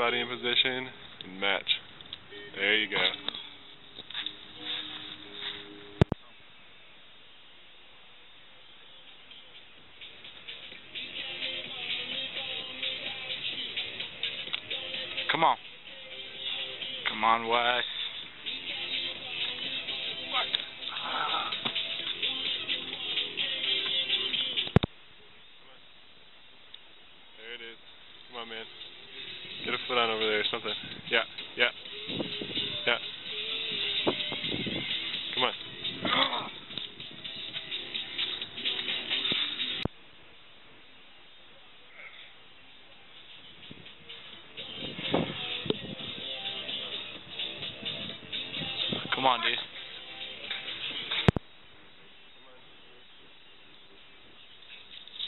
body in position, and match. There you go. Come on. Come on, Wes. There it is. Come on, man. Get a foot on over there or something. Yeah, yeah. Yeah. Come on. Come on, dude.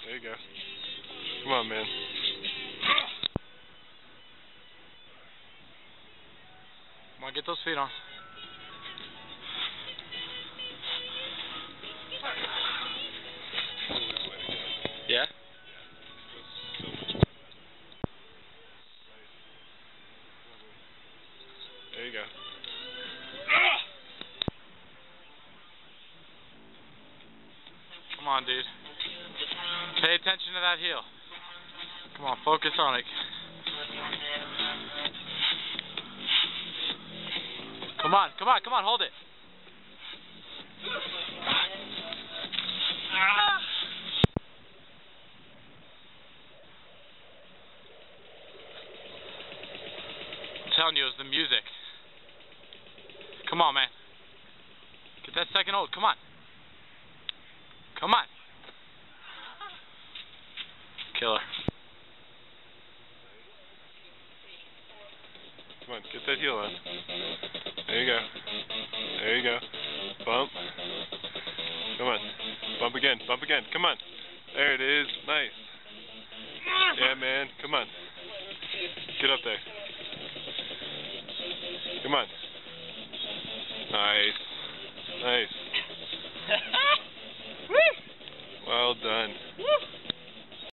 There you go. Come on, man. Come on, get those feet on. Yeah? There you go. Come on, dude. Pay attention to that heel. Come on, focus on it. Come on, come on, come on, hold it. I'm telling you, it was the music. Come on, man. Get that second hold. Come on. Come on. Killer. Come on, get that heel on. There you go. There you go. Bump. Come on. Bump again. Bump again. Come on. There it is. Nice. Yeah, man. Come on. Get up there. Come on. Nice. Nice.